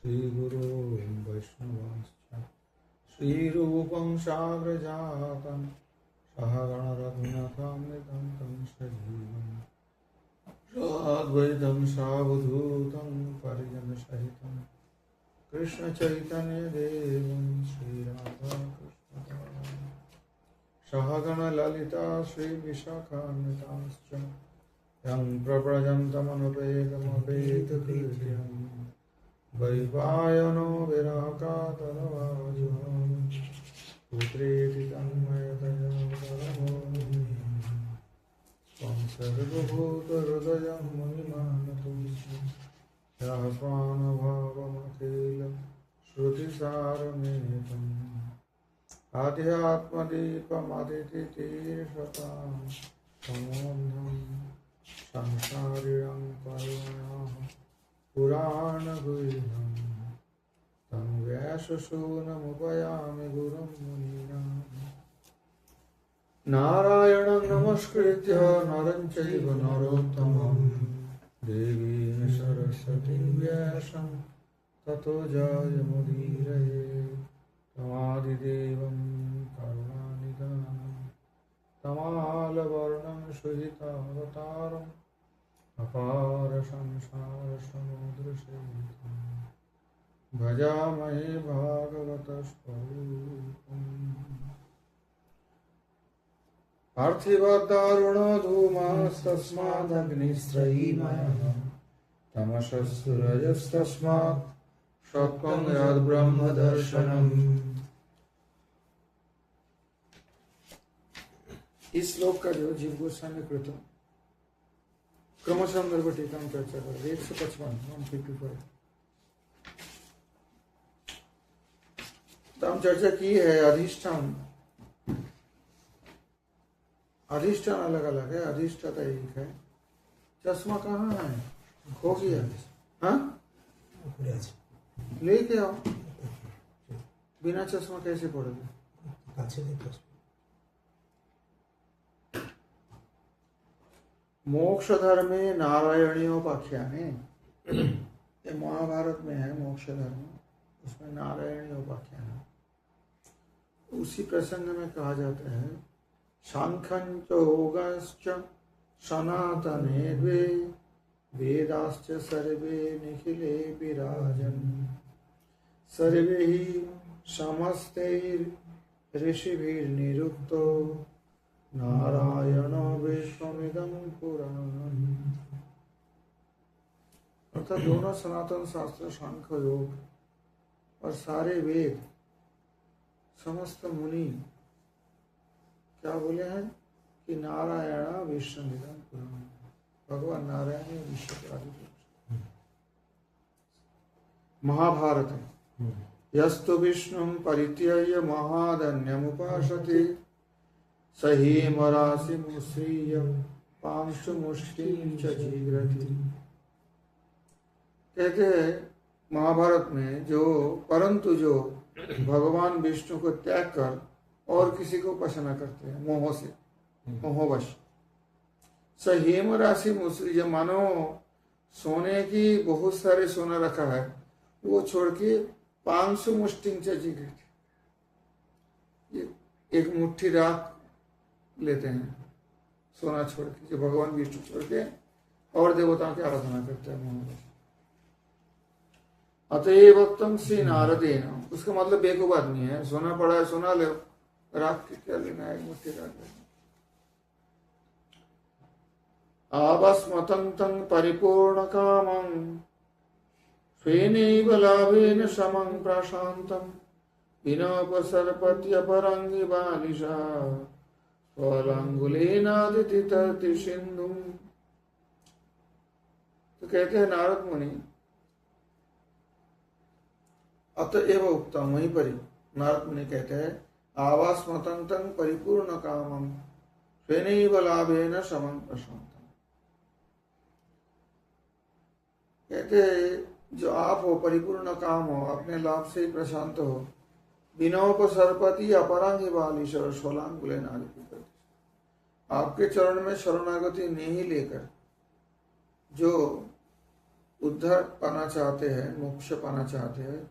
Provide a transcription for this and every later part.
श्रीगुरो वैष्णवांश्च श्रीरूपं साग्रजातं सहगण रघुनाथामृतं तं सजीवम् साद्वैतं सावधूतं परिजनसहितं कृष्ण चैतन्य देवं श्रीराधाकृष्ण सहगण ललिता श्री विशाखान्वितांश्च यं प्रव्रजन्तमनुपेतमपेतकृत्यं वैपायनो विराकातरवाजो पुत्रेति तन्मयतया परमो त्वं सर्वभूतहृदयं मुनिमानतोऽसि यः स्वानुभावमखिल श्रुतिसारमेतम् आध्यात्मदीपमदितितीर्षतां समोऽन्धं संसारिणं करुणयाः पुराणगुह्यं तं व्याससूनमुपयामि गुरुं मुनीनाम् नारायणं नमस्कृत्य नरं चैव नरोत्तमं देवीं सरस्वतीं व्यासं ततो जयमुदीरये तमादिदेवं करुणानिधानं तमालवर्णं सुहितावतारम् अपार संसारसमुद्रसेतुं भजामहे भागवतस्वरूपम् पार्थिवदारुणो धूमस्तस्मादग्निस्त्रयीमयः तमसस्तु रजस्तस्मात् सत्त्वं यद्ब्रह्मदर्शनम्। इस श्लोक का जो जीव गोस्वामी कृत क्रमसंदर्भ टीका में चर्चा कर 155 तो हम चर्चा की है अधिष्ठान। अधिष्ठान अलग अलग है, अधिष्ठाता एक है। चश्मा कहाँ है? खो गया। हाँ, लेके आओ। बिना चश्मा कैसे पढ़ोगे? मोक्ष धर्मे नारायणीयोपाख्याने, ये महाभारत में है मोक्ष धर्म, उसमें नारायणीयोपाख्यान है। उसी प्रसंग में कहा जाता है सांख्यंच योगश्च सनातने द्वे वेदाश्च सर्वे निखिले विराजन् सर्वे ही समस्तैर्ऋषिभिर्निरुक्तो नारायण विश्वमिदं पुराणम्। अर्थात दोनों सनातन शास्त्र सांख्य योग और सारे वेद समस्त मुनि क्या बोले हैं कि नारायण विश्वमिदं पुराणम्, भगवान नारायण ने विश्व के आदि। महाभारत है यस्तु विष्णुं परित्यज्य महादन्यमुपासते सहीमराशिमुत्सृज्य पांशुमुष्टिं च जिघ्रति। कहते हैं महाभारत में परंतु जो भगवान विष्णु को त्याग कर और किसी को पसंद करते हैं मोह से, मोहवश। सहीम राशि मुस्रिज, मानो सोने की बहुत सारे सोना रखा है, वो छोड़ के 500 मुष्टि एक मुट्ठी राख लेते हैं सोना छोड़ के, जो भगवान विष्णु छोड़ के और देवताओं की आराधना करते हैं मोहवश। अतएव तम श्री नारदेन, उसका मतलब बेवकूफ आदमी है, सोना पड़ा है सोना ले, राख के क्या लेना है, मुट्ठी राख लेना। आवास्मतं तं परिपूर्ण कामं स्वेनैव लाभेन समं प्रशान्तं विनोपसर्पत्यपरङ्गि बालिशा स्वलाङ्गुलेनादिति तरति सिन्धुम्। तो कहते हैं नारद मुनि, अतएव उक्तम, वहीं पर ही नारद मुनि कहते हैं आवास्मतं तं परिपूर्ण कामं स्वेनैव लाभेन समं प्रशान्तं। कहते जो आप हो परिपूर्ण काम हो, अपने लाभ से ही प्रशांत हो, विनोपसर्पति अपरांगी बालीश्वर सोलांगुलेन आदि, आपके चरण में शरणागति नहीं लेकर जो उद्धार पाना चाहते हैं, मोक्ष पाना चाहते हैं,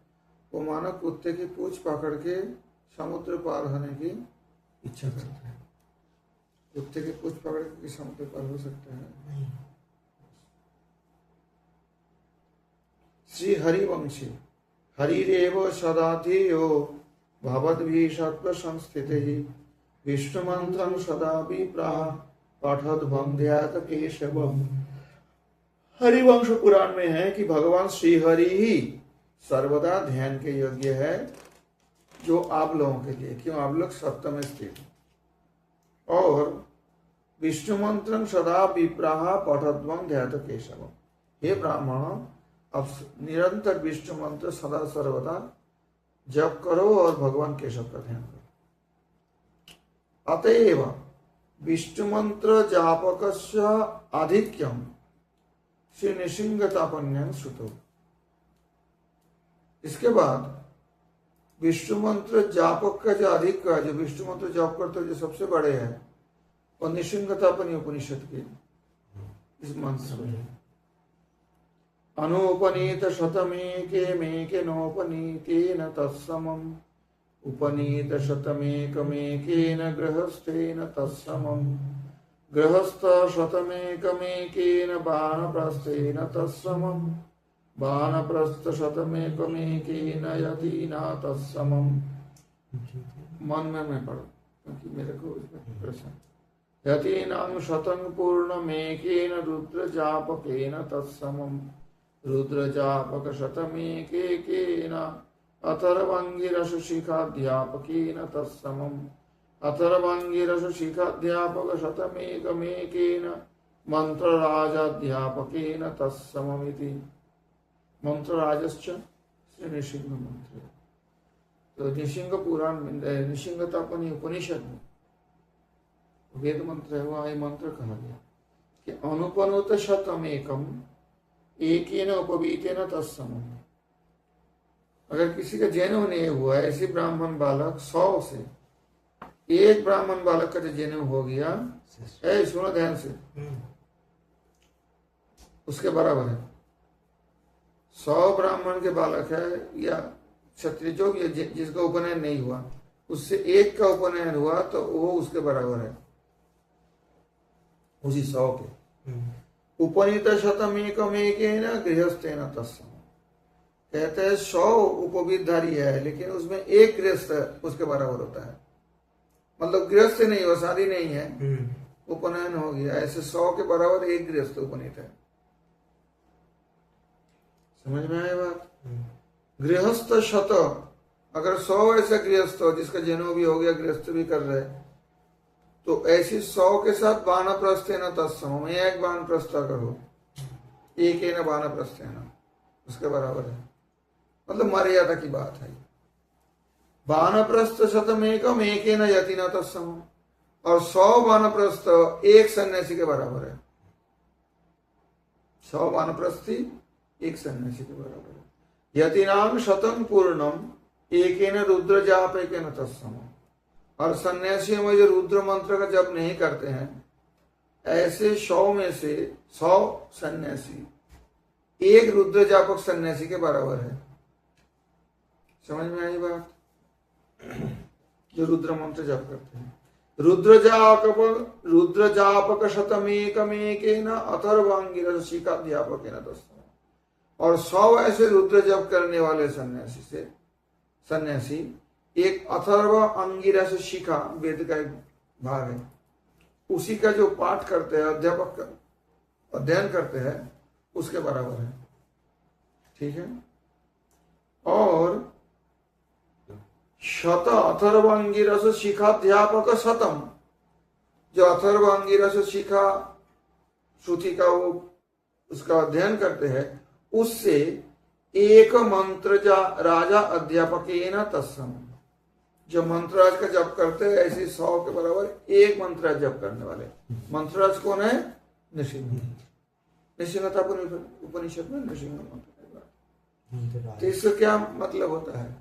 वो मानो कुत्ते की पूंछ पकड़ के समुद्र पार होने की इच्छा करते हैं। कुत्ते की पूंछ पकड़ के समुद्र पार हो सकते हैं? श्री हरिवंशी हरिरेव सदाधियो भवद्भिः सत्व संस्थितिः विष्णु मंत्रं सदा विप्राह पठद वंद्यात केशवम। हरिवंश पुराण में है कि भगवान श्री हरि ही सर्वदा ध्यान के योग्य है, जो आप लोगों के लिए, क्यों आप लोग सत्य में स्थित, और विष्णु मंत्रं सदा विप्राह पठद्वं ध्यात केशवम। हे ब्राह्मण, अब निरंतर विष्णु मंत्र सदा सर्वदा जप करो और भगवान केशव का ध्यान करो। अतएव विष्णु मंत्र जापकस्य आधिक्यम श्री निशिंगतापन्यं श्रुतो। इसके बाद विष्णु मंत्र जापक का जो अधिक है, जो विष्णु मंत्र जाप करते जो सबसे बड़े हैं, और निशिंगतापन्य उपनिषद के इस मंत्र में अनुपनीत शतमेके मेके नोपनीतेन तत्समम् उपनीत शतमेकमेकेन गृहस्थेन तत्समम् गृहस्थ शतमेकमेकेन बाणप्रस्थेन तत्समम् बाणप्रस्थ शतमेकमेकेन यतिना तत्समम्। मन में मैं पढ़ूं क्योंकि मेरे को इसमें प्रश्न। यतीनां शतं पूर्णमेकेन रुद्रजापकेन तत्समम् रुद्रजापक शतमेकेन अथर्वांगिरस शिखाध्यापकेन तत्समम् अथर्वांगिरस शिखाध्यापक शतमेकमेकेन मंत्रराजाध्यापकेन तत्सममिति। मंत्रराजश्च श्री नृसिंह मंत्र। तो नृसिंह पुराण में, नृसिंगतापनि उपनिषद में वेद मंत्र है, वहां मंत्र कहा गया कि अनुपनुत शतमेकम एकेन उपवीतेन तत्समम्। अगर किसी का जन्म नहीं हुआ, ऐसे ब्राह्मण बालक 100 से एक ब्राह्मण बालक का जो जन्म हो गया, सुनो ध्यान से, उसके बराबर है। 100 ब्राह्मण के बालक है या क्षत्रिय जो भी जिसका उपनयन नहीं हुआ, उससे एक का उपनयन हुआ तो वो उसके बराबर है, उसी 100 के। उपनीत शतमेकमेकेन गृहस्थेन तत्समम्। कहते हैं 100 उपवीतधारी है, लेकिन उसमें एक गृहस्थ उसके बराबर होता है। मतलब गृहस्थ नहीं हुआ, शादी नहीं है, उपनयन हो गया, ऐसे 100 के बराबर एक गृहस्थ उपनीत है। समझ में आया बात? गृहस्थ शत, अगर 100 ऐसा गृहस्थ हो जिसका जन्म भी हो गया, गृहस्थ भी कर रहे, तो ऐसी 100 के साथ बाणप्रस्थेन तत्समम्, एक बाणप्रस्थ करो, एकेन बाणप्रस्थेन, उसके बराबर है। मतलब मर्यादा की बात है। वानप्रस्थ शतमेकम एकेन यतिना तत्समम्, और 100 वानप्रस्थ एक सन्यासी के बराबर है। 100 वानप्रस्थी एक सन्यासी के बराबर है। यतिनाम शतं पूर्णम एकेन रुद्र जापेकेन तत्समम्। और सन्यासियों में जो रुद्र मंत्र का जप नहीं करते हैं, ऐसे 100 में से 100 सन्यासी एक रुद्र जापक सन्यासी के बराबर है। समझ में आई बात? जो रुद्र मंत्र जप करते हैं। रुद्र जापक शतमेकमेकेन अथर्वांगिरस शिखाध्यापकेन तत्समम्। और 100 ऐसे रुद्र जप करने वाले सन्यासी एक अथर्व अंगिरस शिखा, वेद का एक भाग है, उसी का जो पाठ करते हैं, अध्यापक अध्ययन करते हैं, उसके बराबर है। ठीक है। और शत अथर्वांगिरस शिखाध्यापक शतम, जो अथर्वांगिरस शिखा श्रुति का वो उसका अध्ययन करते हैं, उससे एक मंत्र राजा अध्यापकेन तत्समम्। जो मंत्रराज का जप करते हैं, ऐसे 100 के बराबर एक मंत्रराज जप करने वाले। मंत्रराज कौन है? नृसिंह। नृसिंगतापनि उपनिषद में नृसिंह मंत्र। तो इसका क्या मतलब होता है?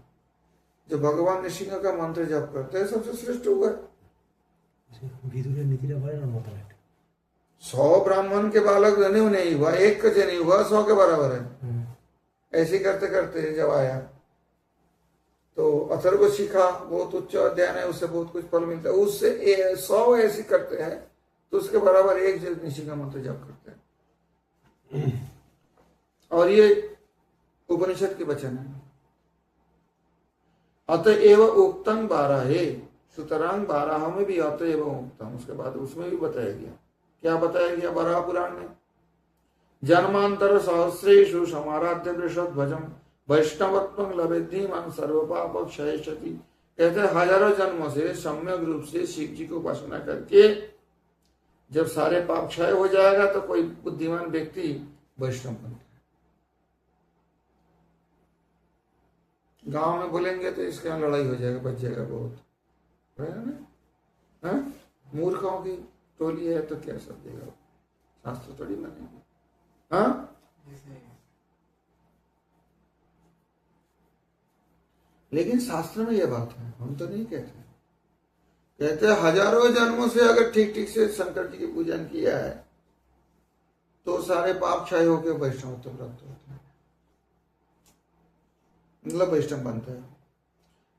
जो भगवान नृसिंह का मंत्र जप करते हैं, सबसे श्रेष्ठ होगा। 100 ब्राह्मण के बालक जनेऊ नहीं हुआ, एक का जनेऊ हुआ 100 के बराबर है। ऐसे करते करते जब आया तो अथर्व सीखा, बहुत उच्च अध्ययन है, उससे बहुत कुछ फल मिलता है। उससे 100 ऐसे करते हैं तो उसके बराबर एक निशि का मंत्र जप करते हैं। और ये उपनिषद के वचन है। अतएव उक्तम 12 है, सुतरांग 12 में भी अतएव उक्तम, उसके बाद उसमें भी बताया गया। क्या बताया गया बराह पुराण में? जन्मांतर सहस्रेषु समाराध्य वृषध्वजम वैष्णवत्वं लभेद्धि मन सर्व पाप क्षयति। कहते हैं हजारों जन्मों से सम्यक रूप से शिव जी को उपासना करके जब सारे पाप क्षय हो जाएगा तो कोई बुद्धिमान व्यक्ति वैष्णव बनता है। गांव में बोलेंगे तो इसके यहाँ लड़ाई हो जाएगा, बच जाएगा बहुत, है ना? मूर्खों की टोली है तो क्या सब देगा, शास्त्र थोड़ी मानेंगे। हाँ, लेकिन शास्त्र में यह बात है, हम तो नहीं कहते। कहते हैं हजारों जन्मों से अगर ठीक ठीक से शंकर जी की पूजन किया है तो सारे पाप क्षय होकर वैष्णवत्व प्राप्त होते हैं, मतलब वैष्णव बनता है।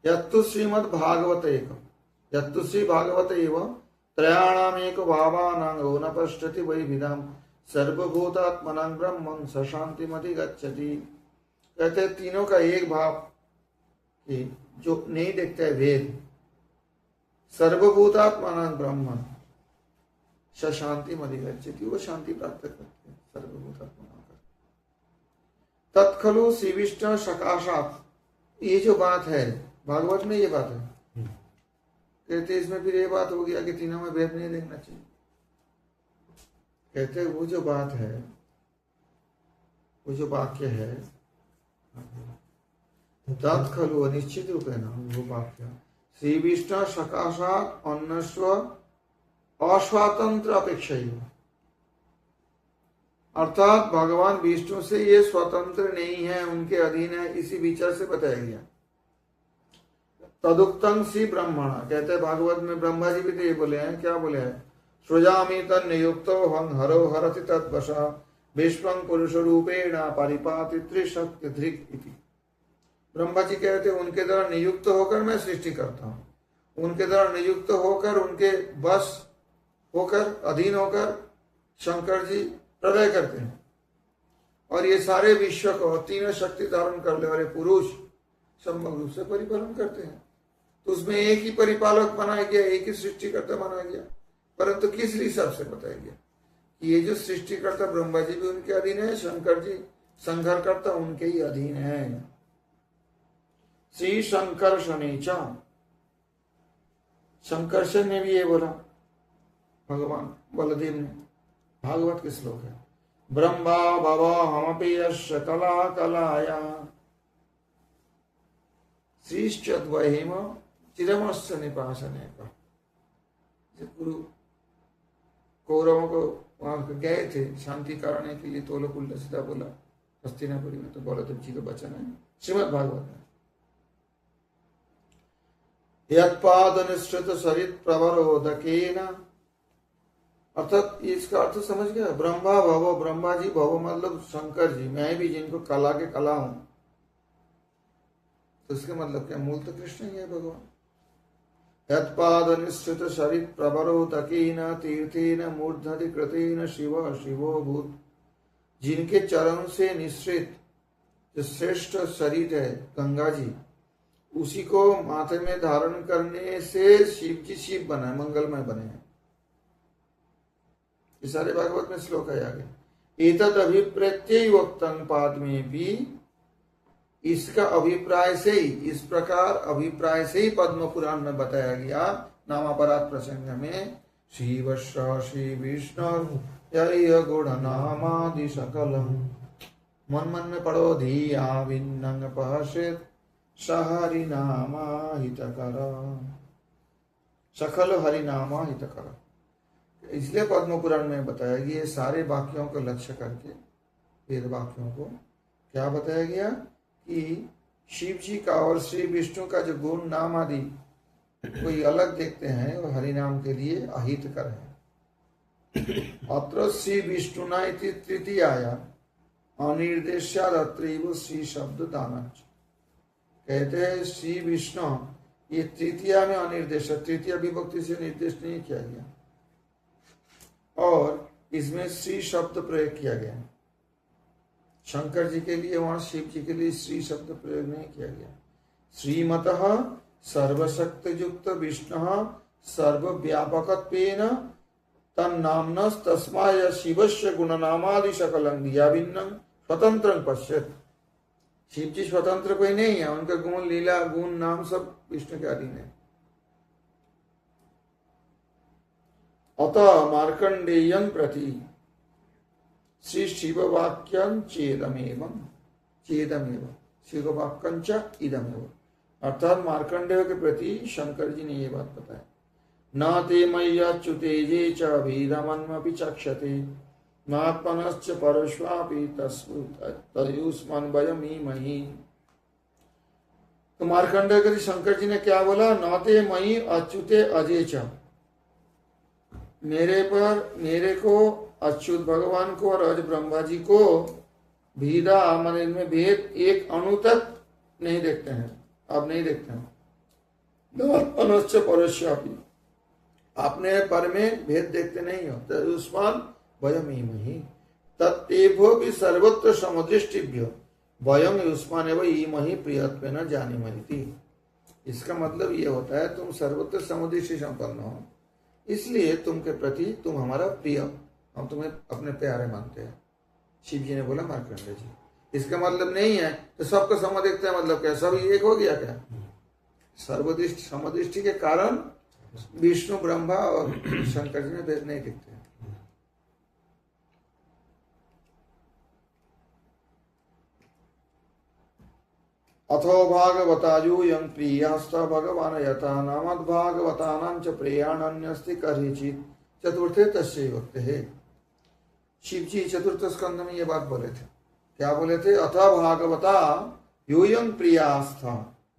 यत्तु श्रीमद् भागवत एक, यत्तु श्री भागवत एवं त्रयाणाम एक भावानांगो न पश्यति वै विदाम सर्वभूतात्मनां ब्रह्मं स शांतिमति गच्छति। कहते हैं तीनों का एक भाव कि जो नहीं देखता है वेद, सर्वभूतात्मनां ब्रह्मं स शांतिमति गच्छति, वो शांति प्राप्त करते हैं सर्वभूतात्मना का। तत्खलु श्रीविष्णु सकाशात, ये जो बात है भागवत में, ये बात है। कहते इसमें फिर ये बात हो गया कि तीनों में भेद नहीं देखना चाहिए। कहते वो जो बात है, वो जो वाक्य है, तत्खलु निश्चित रूप है ना, वो वाक्य श्री विष्णु सकाशात अन्नस्व अस्वातंत्र अपेक्षा, अर्थात भगवान विष्णु से ये स्वतंत्र नहीं है, उनके अधीन है, इसी विचार से बताया गया। तदुक्तं श्री ब्रह्मण, कहते हैं भागवत में ब्रह्मा जी भी तो ये बोले हैं, क्या बोले हैं? सृजामि तन्नियुक्तो हं हरो हरति तद्वशा विश्वं पुरुष रूपेण परिपाति त्रिशक्ति धृक् इति। ब्रह्मा जी कहते हैं उनके द्वारा नियुक्त होकर मैं सृष्टि करता हूँ, उनके द्वारा नियुक्त होकर, उनके बस होकर, अधीन होकर शंकर जी प्रलय करते हैं और ये सारे विश्व को तीनों शक्ति धारण करने वाले पुरुष समग्र रूप से परिपालन करते हैं। तो उसमें एक ही परिपालक बनाया गया, एक ही सृष्टिकर्ता बनाया गया, परंतु किस हिसाब से बताया गया कि ये जो सृष्टिकर्ता ब्रह्मा जी भी उनके अधीन है, शंकर जी संहारकर्ता उनके ही अधीन है। श्री शंकर शनिचा, शंकरशन ने भी ये बोला, भगवान बलदेव ने, भागवत के श्लोक है, ब्रह्मा भव हमपि यस्य कला कलाया श्रीश्चद्वहिम चिरमस्य निपासने का। गुरु कौरवों को वहां गए थे शांति कराने के लिए, तो लोग उल्टा सीधा बोला हस्तिनापुरी में, तो बोला तो जी का वचन है श्रीमद् भागवत में, यत्पाद निश्चित सरित प्रवरोदकेन, अर्थात इसका अर्थ समझ गया। ब्रह्मा भव, ब्रह्मा जी भव मतलब शंकर जी, मैं भी जिनको कला के कला हूं, तो इसके मतलब क्या? मूल तो कृष्ण ही है भगवान। यत्पाद निश्चित सरित प्रवरोदकेन तीर्थेन मूर्धनि कृतेन शिव शिवो भूत, जिनके चरण से निश्चित जो श्रेष्ठ शरीर है गंगा जी, उसी को माथे में धारण करने से शिव जी शिव बना, मंगलमय बने हैं। ये सारे भागवत में श्लोक है आगे। एतद अभिप्रेत्य वक्तं पाद में भी इसका अभिप्राय से ही, इस प्रकार अभिप्राय से ही पद्म पुराण में बताया गया नामापराध प्रसंग में, शिव श्री विष्णु यय गुण नामादि सकलम, मन मन में पढ़ो धिया विन्नंग पहसेत सहरि नामा हितकर, सकल हरि नामा हितकर। इसलिए पद्म पुराण में बताया गया, ये सारे वाक्यों को लक्ष्य करके, वेद वाक्यों को क्या बताया गया कि शिव जी का और श्री विष्णु का जो गुण नाम आदि कोई अलग देखते हैं और हरि नाम के लिए अहितकर है। अत्र श्री विष्णुना इति तृतीयाया अनिर्देश्याद अत्रैव श्री शब्द दानच। कहते हैं श्री विष्णु, ये तृतीया में अनिर्देश, तृतीया विभक्ति से निर्देश नहीं किया गया और इसमें श्री शब्द प्रयोग किया गया। शंकर जी के लिए वहां शिव जी के लिए श्री शब्द प्रयोग नहीं किया गया। श्रीमतः सर्वशक्ति युक्त विष्णु सर्वव्यापकत्वेन तन्नाम्नः तस्माय शिवस्य गुणनामादि सकलं दिया भिन्नं स्वतंत्रं पश्येत्। शिव जी स्वतंत्र कोई नहीं है, उनका गुण लीला गुण नाम सब विष्णु के अधीन है। अतः मार्कंडेयं प्रति श्री शिव वाक्यं चेदमेवं शिव वाक्यं च इदमेव। अर्थात मार्कंडेय के प्रति शंकर जी ने ये बात बताई, न ते मय्याच्युते च भेदमन्मपि चक्षते नात्मनश्च परश्वापि तस्युष्मन् वयमीमहि। तो मार्कंडेय के शंकर जी ने क्या बोला, न ते मयि अच्युते अजय च, मेरे को अच्युत भगवान को और अज ब्रह्मा जी को भेदा मन इनमें भेद एक अणु तक नहीं देखते हैं, अब नहीं देखते हैं। नात्मनश्च परश्वापि, अपने पर में भेद देखते नहीं हो। तस्युष्मन् वयमीमहि तत्तेभ्यो भी सर्वत्र समदृष्टिभ्यो वयं युष्मानेव ईमहि प्रियत्वेन जानीमहि। इसका मतलब ये होता है तुम सर्वत्र समदृष्टि संपन्न हो, इसलिए तुम के प्रति तुम हमारा प्रिय, हम तुम्हें अपने प्यारे मानते हैं। शिव जी ने बोला मार्कंडेय जी। इसका मतलब नहीं है तो सबको सम देखते हैं, मतलब क्या सब एक हो गया क्या? सर्वदृष्टि समदृष्टि के कारण विष्णु ब्रह्मा और शंकर जी में भेद नहीं दिखते। अथो भागवतायूयं प्रियास्त भगवान यथा नामद भागवतानां च प्रियाण्यस्ति करिचित् चतुर्थे तस्य वक्ते है। शिव जी चतुर्थ स्कंद में ये बात बोले थे। क्या बोले थे? अथा भागवता यूयं प्रियास्थ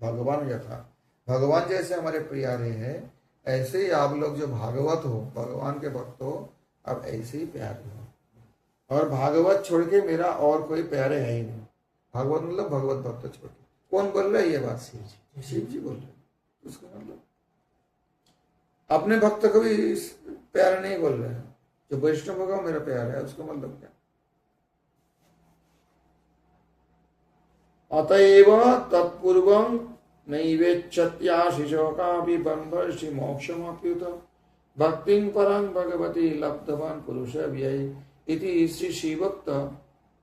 भगवान यथा, भगवान जैसे हमारे प्यारे हैं ऐसे ही आप लोग जो भागवत हो, भगवान के भक्त हो, अब ऐसे ही प्यारे हो। और भागवत छोड़ के मेरा और कोई प्यारे है ही नहीं। भागवत मतलब भगवत भक्त छोड़ के। कौन बोल रहा है ये बात? शिव जी बोल रहे। उसका मतलब अपने भक्त को भी प्यारे नहीं बोल रहे हैं। जो वैष्णव भगवान मेरा प्यार है, उसका मतलब क्या? अतएव तत्पूर्वं नैवेच्छत्याशिशोकापि बन्धर्षि मोक्षमप्युत भक्तिं परं भगवती लब्धवान् पुरुष व्यय इति श्री शिवभक्त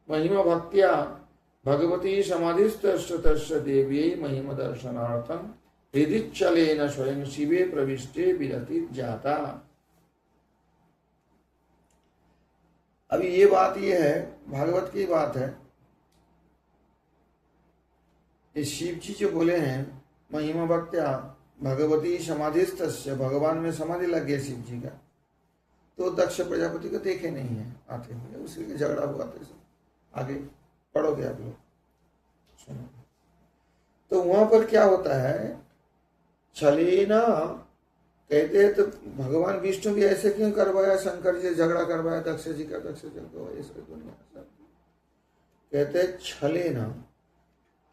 महिमा भक्त्या भगवती समाधिस्तस्य देव्यै महिमा दर्शनार्थं हृदिच्छलेन स्वयं शिवे प्रविष्टे विरति जाता। अभी ये बात ये है, भागवत की बात है। ये शिव जी जो बोले हैं महिमा भक्त्या भगवती समाधिस्तस्य, भगवान में समाधि लग गया शिव जी का, तो दक्ष प्रजापति को देखे नहीं है आते हुए, उसी के झगड़ा हुआ था। आगे पढ़ोगे आप लोग, सुनो। तो वहां पर क्या होता है, छलेना कहते हैं तो भगवान विष्णु भी ऐसे क्यों करवाया, शंकर जी झगड़ा करवाया दक्ष जी का, दक्ष जी को ऐसे दुनिया कहते हैं छलेना,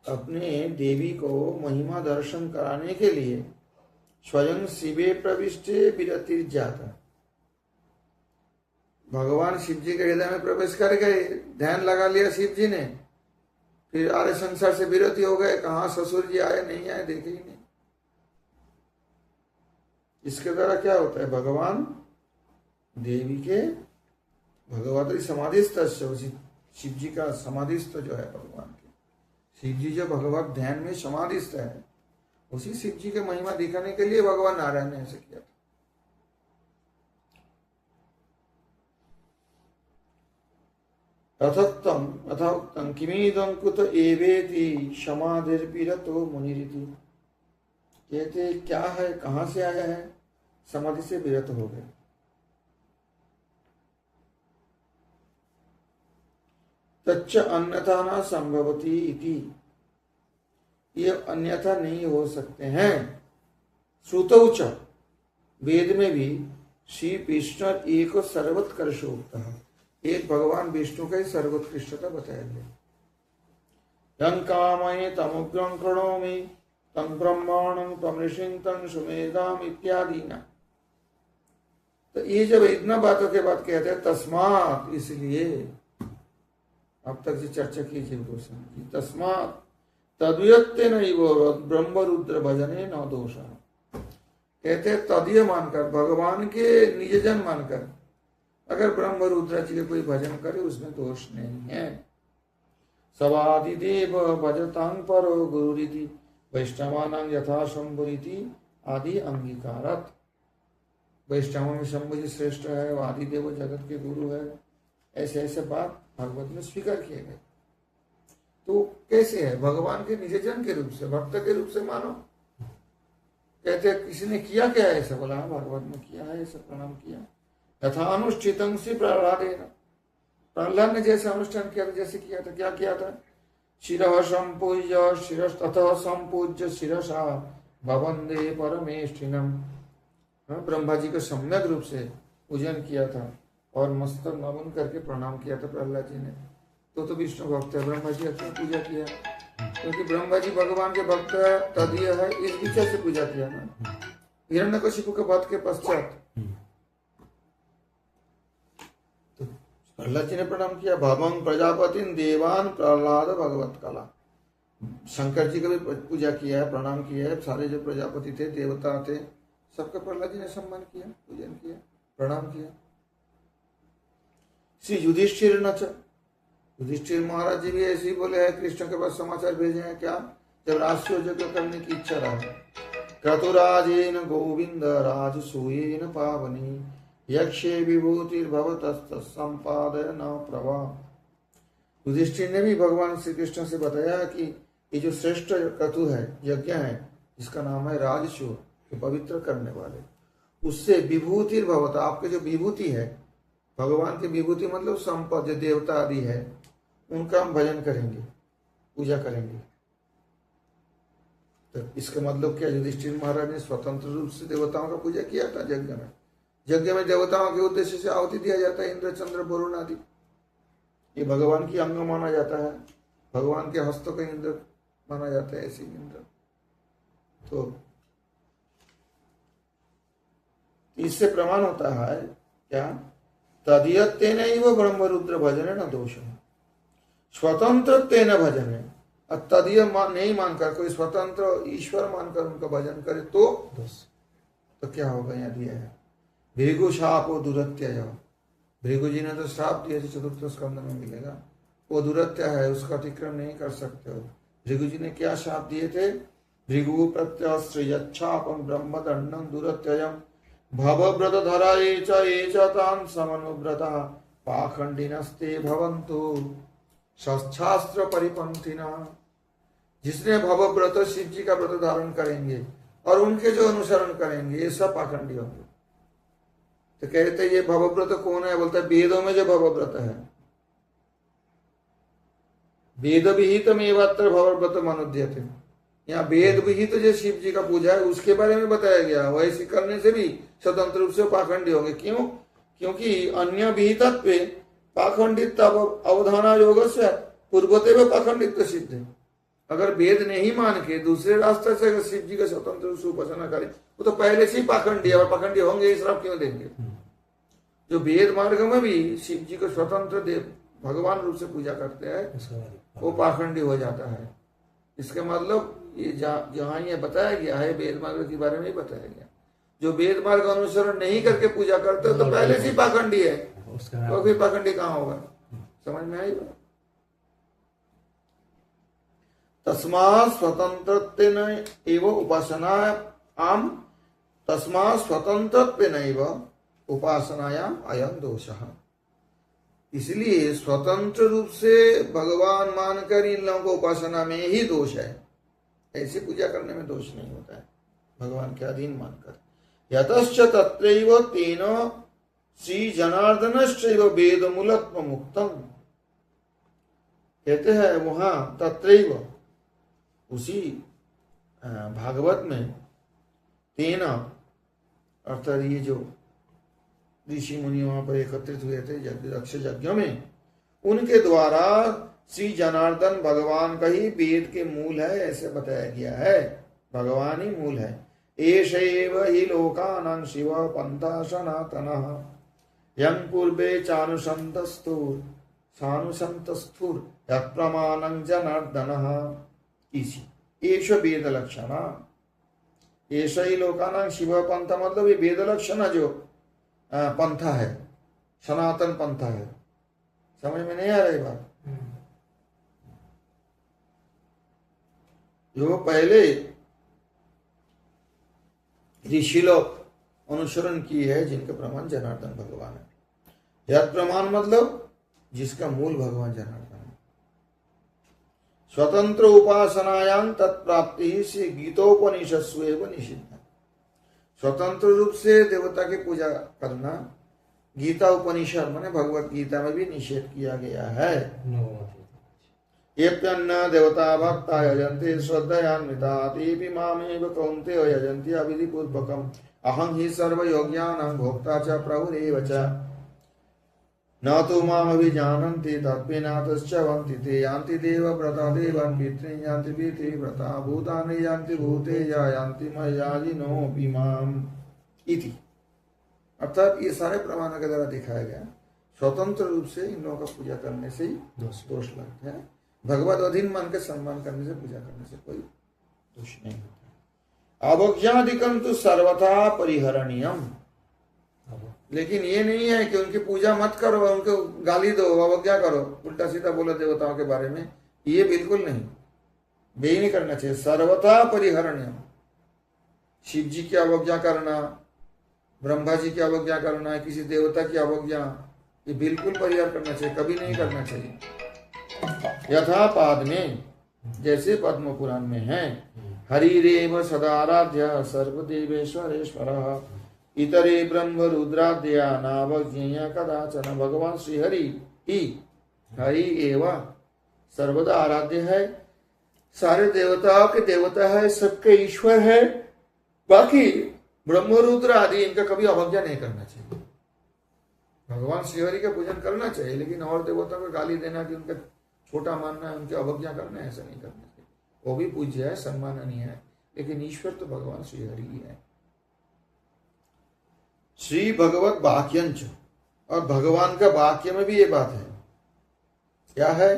अपने देवी को महिमा दर्शन कराने के लिए स्वयं शिवे प्रविष्टे विरति जाता। भगवान शिव जी के हृदय में प्रवेश कर गए, ध्यान लगा लिया शिव जी ने, फिर आर्य संसार से विरति हो गए। कहाँ ससुर जी आए नहीं आए देखे ही नहीं। इसके द्वारा क्या होता है, भगवान देवी के भगवती समाधिस्थ, शिव जी का समाधिस्थ जो है भगवान के, शिव जी जो भगवत ध्यान में समाधिस्थ है, उसी शिव जी के महिमा दिखाने के लिए भगवान नारायण ने ऐसे किया था। तथोक्तम किमीदं कुत एवेति समाधिर्विरतो मुनिरिति। कहते क्या है, कहां से आया है, समाधि से विरत हो गए। तच्च अन्यथा न संभवती इति, ये अन्यथा नहीं हो सकते हैं। श्रुतौ च, वेद में भी श्री विष्णु एक सर्वोत्कर्षोक्त, एक भगवान विष्णु का ही सर्वोत्कृष्टता बताया गया। यं कामये तमुग्रं कृणोमि तं ब्रह्माणं तं ऋषिं तं सुमेधाम इत्यादि ना। तो ये जब इतना बातों के बाद कहते हैं तस्मात्, इसलिए अब तक जो चर्चा की थी वो समझी। तस्मात् तद्व्यक्तेनैव ब्रह्म रुद्र भजने न दोष। कहते तदीय मानकर, भगवान के निजजन मानकर अगर ब्रह्म रुद्र जी के कोई भजन करे उसमें दोष नहीं है। सवादिदेव भजतांग परो गुरुरिति वैष्णवानां यथा शंभुरिति आदि अंगीकारत। वैष्णवों में शंभु जी श्रेष्ठ है, वो आदिदेव जगत के गुरु है, ऐसे ऐसे बात भागवत में स्वीकार किए गए। तो कैसे है? भगवान के निजजन के रूप से, भक्त के रूप से मानो। कहते हैं किसी ने किया क्या है ऐसा? बोला भागवत में किया है, ऐसा प्रणाम किया। यथा अनुष्ठितं से प्रहलादेन, प्रहलाद ने जैसे अनुष्ठान किया था, जैसे किया था, क्या किया था? शिरः संपूज्य शिरः ततः संपूज्य शिरसा भवन्दे परमेष्ठिनम। ब्रह्मा जी को सम्यक रूप से पूजन किया था और मस्तक नमन करके प्रणाम किया था प्रहलाद जी ने। तो विष्णु भक्त है, ब्रह्मा जी क्यों पूजा किया? क्योंकि ब्रह्मा जी भगवान के भक्त है, तदीय है, इस विचार से पूजा किया ना। हिरण्यकशिपु के वध के पश्चात तो प्रहलाद जी ने प्रणाम किया। भवं प्रजापति देवान प्रहलाद भगवत कला। शंकर जी का भी पूजा किया है, प्रणाम किया है। सारे जो प्रजापति थे, देवता थे, सबका प्रहलाद जी ने सम्मान किया, पूजन किया, प्रणाम किया। श्री युधिष्ठिर न च, युधिष्ठिर महाराज जी भी ऐसे ही बोले हैं, कृष्ण के पास समाचार भेजे हैं। क्या? जब राष्ट्रयज्ञ करने की इच्छा रहा, क्रतुराजेन गोविंद राजसूयेन पावनी यक्षे विभूतिर्भवतस्त संपादय न प्रभा। युधिष्ठिर ने भी भगवान श्री कृष्ण से बताया कि ये जो श्रेष्ठ क्रतु है, यज्ञ है, जिसका नाम है राजसूय, जो पवित्र करने वाले, उससे विभूतिर्भवत, आपके जो विभूति है, भगवान की विभूति मतलब संपद, जो देवता आदि है, उनका हम भजन करेंगे, पूजा करेंगे। तो इसका मतलब क्या? युधिष्ठिर महाराज ने स्वतंत्र रूप से देवताओं का पूजा किया था यज्ञ में। यज्ञ में देवताओं के उद्देश्य से आहुति दिया जाता है, इंद्र चंद्र वरुण आदि। ये भगवान की अंग माना जाता है, भगवान के हस्तों का इंद्र माना जाता है, ऐसे इंद्र। तो इससे प्रमाण होता है क्या? तदीयत्तेनैव ब्रह्म रुद्र भजने न दोष। स्वतंत्र तेन भजने, तदीय नहीं मानकर, कोई स्वतंत्र ईश्वर मानकर उनका भजन करे तो दोष। तो क्या होगा? यहाँ दिया है भृगु शापो दुरत्यय। भृगु जी ने तो श्राप दिया, चतुर्थ स्कंद में मिलेगा। वो दुरत्य है, उसका अतिक्रमण नहीं कर सकते हो। भृगु जी ने क्या शाप दिए थे? भृगु प्रत्यश्रियच्छापम ब्रह्मदंडम दुरत्ययम भवव्रत धरा एच तान् समनुव्रता पाखंडिनस्ते भवन्तु शास्त्र परिपंथिना। जिसने भवव्रत, शिव जी का व्रत धारण करेंगे और उनके जो अनुसरण करेंगे, ये सब पाखंडी होंगे। तो कहते ये भवव्रत कौन है? बोलता है वेदों में जो भवव्रत है, वेद विहित में भवव्रत मनुद्यते। यहाँ वेद विहित जो शिव जी का पूजा है उसके बारे में बताया गया। वैसे करने से भी स्वतंत्र रूप से पाखंडी होंगे। क्यों? क्योंकि अन्य विहितत्व पाखंडित अवधाना योग से पूर्वते पाखंडित सिद्ध है। अगर वेद नहीं मान के दूसरे रास्ते से अगर शिव जी का स्वतंत्र रूप से उपासना करें, वो तो पहले से ही पाखंडी है, और पाखंडी होंगे, इस श्राप क्यों देंगे? जो वेद मार्ग में भी शिव जी को स्वतंत्र देव भगवान रूप से पूजा करते हैं, वो पाखंडी हो जाता है। इसका मतलब ये जहाँ ये बताया गया है, वेद मार्ग के बारे में ही बताया गया। जो वेद मार्ग अनुसरण नहीं करके पूजा करते तो पहले से ही पाखंडी है, तो फिर पाखंडी कहाँ होगा? समझ में आई बात? तस्मात् स्वतंत्रत्वेन एव उपासनायाम, तस्मात् स्वतंत्रत्वेन एव उपासनायाम अयं दोषः। इसलिए स्वतंत्र रूप से भगवान मानकर इन लोगों को उपासना में ही दोष है। ऐसी पूजा करने में दोष नहीं होता है, भगवान के अधीन मानकर। यतश्च तत्रैव तेन श्री जनार्दनश्चैव वेद मूलत्व मुक्तम। कहते हैं वहां तत्रैव, उसी भागवत में, तेन अर्थात ये जो ऋषि मुनि वहां पर एकत्रित हुए थे दक्ष यज्ञ में, उनके द्वारा श्री जनार्दन भगवान का ही वेद के मूल है ऐसे बताया गया है। भगवान ही मूल है। एष एव हि लोकानां शिव पंथा सनातनः यं पूर्वे चानुसंतस्थुर सानुसंतस्थुर यत्प्रमाणं जनार्दनः इसी एष वेद लक्षणा। एष ही लोकानां शिव पंथा मतलब ये वेद लक्षण जो पंथा है, सनातन पंथा है। समझ में नहीं आ रही बात? जो पहले ऋषि लोग अनुसरण की है, जिनके प्रमाण जनार्दन भगवान है। यद प्रमाण मतलब जिसका मूल भगवान जनार्दन है। स्वतंत्र उपासनायां तत्प्राप्ति से गीतोपनिषत्सु एवं निषिद्ध। स्वतंत्र रूप से देवता की पूजा करना गीता उपनिषद माने भगवत गीता में भी निषेध किया गया है। येऽप्यन्न देवता भक्ता यजन्ते श्रद्धयान्विता तेऽपि मामेव कौन्तेय यजन्ति अविधिपूर्वकम् अहं हि सर्वयोग्यानां भोक्ता च प्रभुरेव च न तु मामभिजानन्ति तत्त्वेनातश्च वन्ति ते यान्ति देवव्रता देवान् पितॄन् यान्ति पितृव्रता भूतानि यान्ति भूतेजा यान्ति मय्याजिनोऽपि माम् इति। अर्थात ये सारे प्रमाणों के द्वारा दिखाया गया स्वतंत्र रूप से इन लोगों का पूजा करने से ही दोष लगता है। भगवत अधीन मान के सम्मान करने से, पूजा करने से कोई दोष नहीं होता। अवज्ञादिकं तो सर्वथा परिहरणीयम। लेकिन ये नहीं है कि उनकी पूजा मत करो, उनको गाली दो, अवज्ञा करो, उल्टा सीधा बोलो देवताओं के बारे में, ये बिल्कुल नहीं, भी नहीं करना चाहिए। सर्वथा परिहरणीयम। शिव जी की अवज्ञा करना, ब्रह्मा जी की अवज्ञा करना, किसी देवता की अवज्ञा, ये बिल्कुल परिहार करना चाहिए, कभी नहीं करना चाहिए। यथा पाद में, जैसे पद्म पुराण में है, हरिरेव सदाराध्य सर्वदेवेश्वरेश्वरः इतरे ब्रह्म रुद्राद्या नावज्ञेय कदाचन। भगवान श्री हरि ही, हरि एवं सर्वदा आराध्य है, सारे देवताओं के देवता है, सबके ईश्वर है। बाकी ब्रह्म रुद्र आदि इनका कभी अवज्ञा नहीं करना चाहिए। भगवान श्री हरि का पूजन करना चाहिए, लेकिन और देवताओं को गाली देना कि उनका छोटा मानना है, उनकी अवज्ञा करना है, ऐसा नहीं करना चाहिए। वो भी पूज्य है, सम्माननीय है, लेकिन ईश्वर तो भगवान श्री हरि ही है। श्री भगवत वाक्यंच, और भगवान का वाक्य में भी ये बात है। क्या है?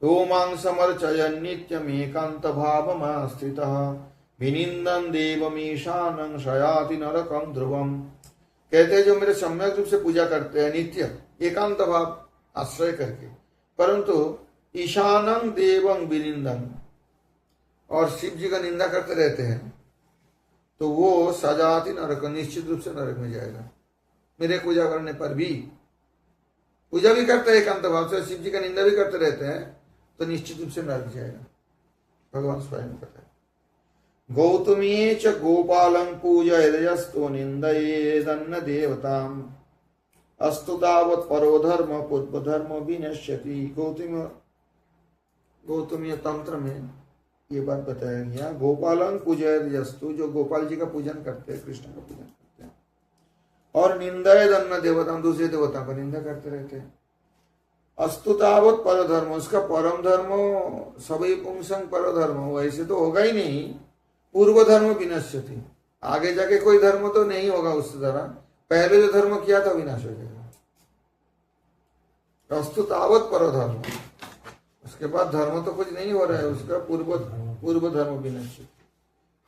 ओमां समर्चयन् नित्यमेकांत भावमास्थितः विनिन्दन् देवमीशानं शयाति नरकं ध्रुवम्। कहते हैं जो मेरे सम्यक रूप से पूजा करते हैं नित्य एकांत भाव आश्रय करके, परंतु ईशानं देवं विनिन्दन्, और शिव जी का निंदा करते रहते हैं, तो वो सजाति नरक, निश्चित रूप से नरक में जाएगा। मेरे पूजा करने पर भी, पूजा भी करते हैं एकांत भाव से, शिव जी का निंदा भी करते रहते हैं, तो निश्चित रूप से नरक जाएगा। भगवान स्वयं बताए। गौतमी च गोपालं पूजयस्तु निंदयेदन्न देवताम् अस्तु तावत् परो धर्म पूर्व धर्म विनश्यति। गौतमीय तंत्र में ये बात बताया गया। गोपालं पूजयस्तु, जो गोपाल जी का पूजन करते हैं, कृष्ण का पूजन करते हैं, और निंदयेदन्न देवताम्, दूसरे देवता को निंदा करते रहते हैं। अस्तु तावत् पर धर्म, उसका परम धर्म सभी पुंसं पर धर्म, वैसे तो होगा ही नहीं। पूर्व धर्म विनश्यति, आगे जाके कोई धर्म तो नहीं होगा उस तरह, पहले जो धर्म किया था विनाश हो जाएगा। अस्तु तावत् पर धर्म, उसके बाद धर्म तो कुछ नहीं हो रहा है, उसका पूर्व धर्म विनश्यति।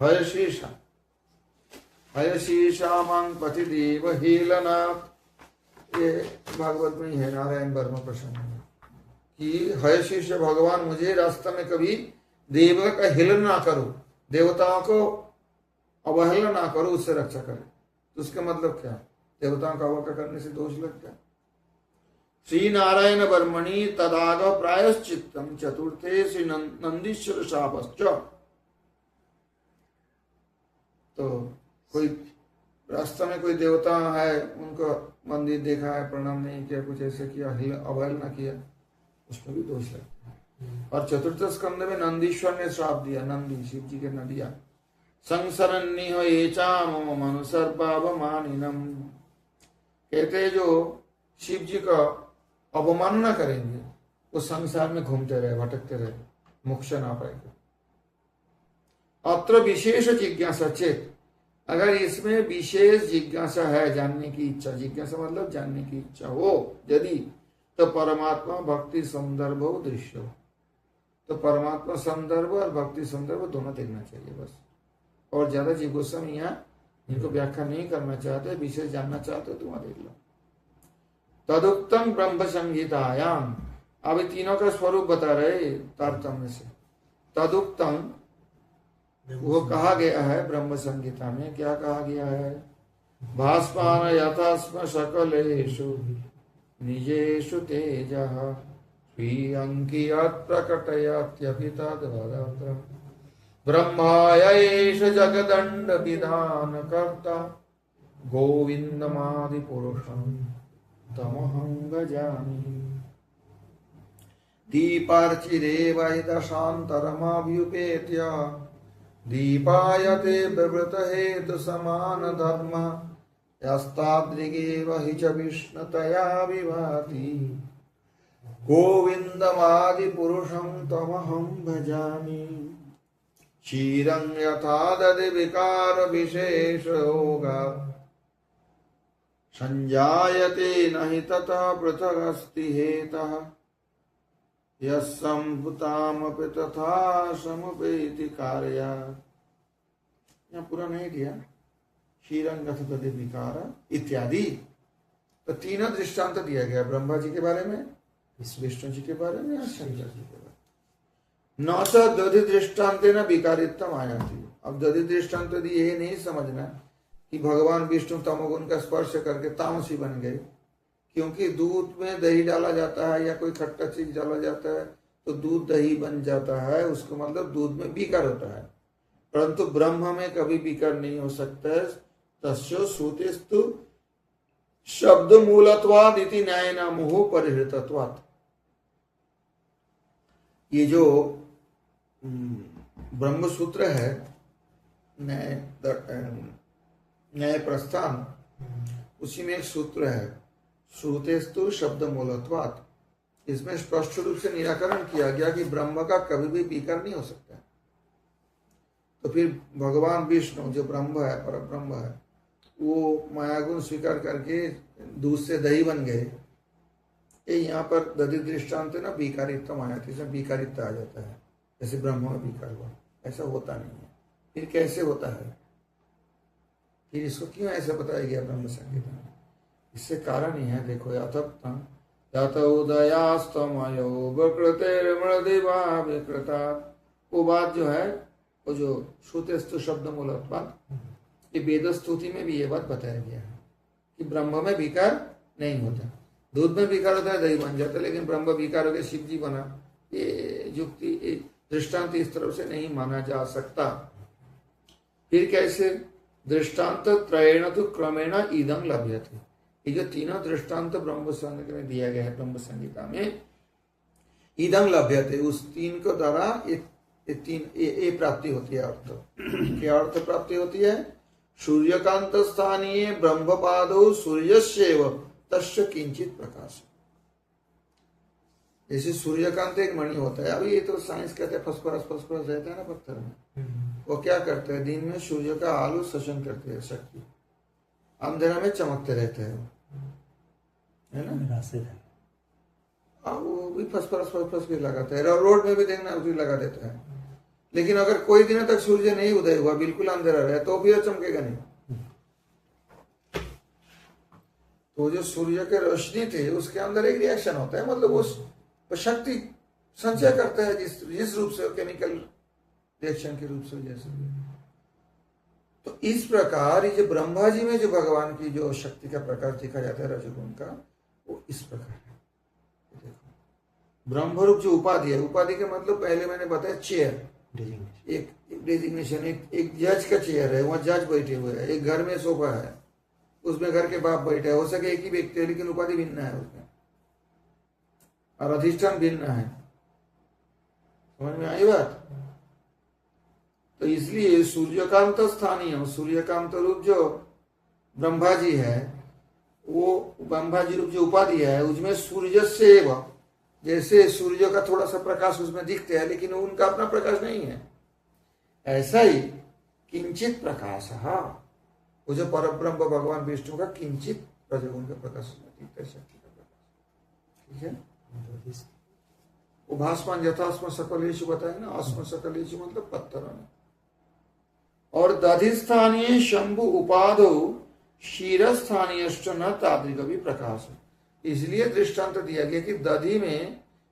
हयशीषा हयशीषा मां पति देव हेलनाथ, ये भागवत में है, नारायण वर्मा प्रसन्न कि हयशीष भगवान मुझे रास्ता में कभी देव का हेलन ना करो, देवताओं को अवहेलना ना करो, उससे रक्षा करे। तो उसका मतलब क्या? देवताओं का अवज्ञा करने से दोष लगता है। श्री नारायण वर्मणि तदाग प्रायश्चित्तम चतुर्थे श्री नंदीश्वर शापश्च। तो कोई रास्ता में कोई देवता है, उनको मंदिर देखा है, प्रणाम नहीं किया, कुछ ऐसे किया, अवहेलना किया, उसमें भी दोष लगता है। और चतुर्थ स्कंद में नंदीश्वर ने श्राप दिया, नंदी शिव जी के नदिया, संसरन्निह एचा मम मनुसर्पावमानिनम, कहते हैं जो शिव जी का अवमानना करेंगे वो संसार में घूमते रहे, भटकते रहे, मोक्ष ना पाएंगे। अत्र विशेष जिज्ञासा चेत, अगर इसमें विशेष जिज्ञासा है, जानने की इच्छा, जिज्ञासा मतलब जानने की इच्छा हो यदि, तो परमात्मा भक्ति संदर्भ दृश्य हो, तो परमात्मा संदर्भ और भक्ति संदर्भ दोनों देखना चाहिए बस। और ज्यादा जीव गोस्वामी यहाँ इनको व्याख्या नहीं करना चाहते, विशेष जानना चाहते तो वहां देख लो। तदुक्तम ब्रह्म संहितायाम, अब तीनों का स्वरूप बता रहे तारतम्य से। तदुक्तम वो कहा गया है ब्रह्म संहिता में, क्या कहा गया है? भास्मान यथास्म सकलेषु निजेषु तेजः स्वीयंकियत् प्रकटयत्यपि तद्वदत् ब्रह्मायैष जगदण्ड विधान कर्ता गोविन्दमादि पुरुषं तमहं भजामि। दीपार्चिदेव हि दशान्तरमभ्युपेत्य दीपायते प्रवृत हेतु समान धर्म यस्तादृगेव हि च विष्णुतया विभाति गोविन्दमादि पुरुषं तमहं भजामि। क्षीरं यथा दधि विकार विशेष होगा संजायते नहि तथा पृथगस्ति हेतः यस्संभूतामपि तथा समुपेति कार्या। यहाँ पूरा नहीं दिया, क्षीरं यथा दधि विकार इत्यादि। तो तीनों दृष्टांत दिया गया, ब्रह्मा जी के बारे में, विष्णु जी के बारे में और शंकर जी के बारे में। न तो दधि दृष्टान्त न विकारित्वम आया थी। अब दधि दृष्टांत दिए ये नहीं समझना कि भगवान विष्णु तमोगुण का स्पर्श करके तामसी बन गए, क्योंकि दूध में दही डाला जाता है या कोई खट्टा चीज डाला जाता है तो दूध दही बन जाता है, उसको मतलब दूध में विकार होता है, परंतु ब्रह्म में कभी विकार नहीं हो सकता है। तस्यो श्रुतिस्तु शब्द मूलत्वाद इति न्याय न मुहु परिहृतत्वात्। ये जो ब्रह्म सूत्र है, न्याय प्रस्थान, उसी में एक सूत्र है श्रुतेस्तु शब्द मूलत्वात्। इसमें स्पष्ट रूप से निराकरण किया गया कि ब्रह्म का कभी भी विकार नहीं हो सकता। तो फिर भगवान विष्णु जो ब्रह्म है, पर ब्रह्म है, वो मायागुण स्वीकार करके दूध से दही बन गए। ये यहाँ पर दधि दृष्टांत ना विकारित्व आया था, इसमें विकारित्व आ जाता है, जैसे ब्रह्म में विकार हुआ, ऐसा होता नहीं है। फिर कैसे होता है, फिर इसको क्यों ऐसा बताया गया ब्रह्म संहिता में? इससे कारण ही है, देखो यत उदयास्तमयो विकृतिर्मृदिवा विकृता। वो बात जो है, वो जो श्रुतेस्तु शब्द मूलत्वात्, ये वेद स्तुति में भी ये बात बताया गया है कि ब्रह्म में विकार नहीं होता। दूध में विकार होता है, दही बन जाता है, लेकिन ब्रह्म विकार हो गया, शिव जी बना। ये युक्ति दृष्टांत इस तरह से नहीं माना जा सकता। फिर कैसे? दृष्टांत त्रयेण तो क्रमेण इदं लभ्यते। ये जो तीनों दृष्टांत ब्रह्म संहिता में दिया गया है, ब्रह्म संहिता में इदं लभ्यते, उस तीन को द्वारा ये प्राप्ति होती है। अर्थ क्या अर्थ प्राप्ति होती है? सूर्यकांत स्थानीय ब्रह्मपादो सूर्यस्यैव तस्य किंचित प्रकाश। जैसे सूर्यकांत एक मणि होता है, अभी ये तो साइंस कहते हैं फॉस्फोरस रहता है ना पत्थर में, वो क्या करते हैं, दिन में सूर्य का आलू शोषण करते हैं शक्ति, अंधेरा में चमकते रहते हैं, है ना। अब वो भी फॉस्फोरस भी लगाता है, रोड में भी देखना भी लगा देता है। लेकिन अगर कोई दिन तक सूर्य नहीं उदय हुआ, बिल्कुल अंधेरा रहे, तो भी चमकेगा नहीं। तो जो सूर्य के रोशनी थे उसके अंदर एक रिएक्शन होता है, मतलब वो शक्ति संचय करता है जिस रूप से, केमिकल रिएक्शन के रूप से जैसे। तो इस प्रकार ये जो ब्रह्मा जी में जो भगवान की जो शक्ति का प्रकार देखा जाता है रजोगुण का, वो इस प्रकार है। देखो ब्रह्म रूप जो उपाधि है, उपाधि का मतलब पहले मैंने बताया चेयर, एक डेजिग्नेशन, एक जज का चेयर है, वहां जज बैठे हुए हैं। एक घर में सोफा है, उसमें घर के बाप बैठे हैं, हो सके एक ही व्यक्ति है लेकिन उपाधि भिन्न है उसमें, और अधिष्ठान भिन्न है। समझ में आई बात? तो इसलिए सूर्यकांत स्थानीय, सूर्यकांत रूप जो ब्रह्मा जी है, वो ब्रह्मा जी रूप जो उपाधि है उसमें सूर्य से जैसे सूर्य का थोड़ा सा प्रकाश उसमें दिखते हैं, लेकिन उनका अपना प्रकाश नहीं है। ऐसा ही किंचित प्रकाश, वो जो परब्रह्म भगवान विष्णु का किंचित रजोगुण का प्रकाश उसमें दिखता है, शक्ति का प्रकाश। ठीक है, वो भास्मान यथास्म सकलेशु बताए ना, अस्म सकलेशु मतलब पत्थर में। और दधिस्थानीय शंभु उपाधो क्षीरस्थानीय न तादृक भी प्रकाश है। इसलिए दृष्टांत दिया गया कि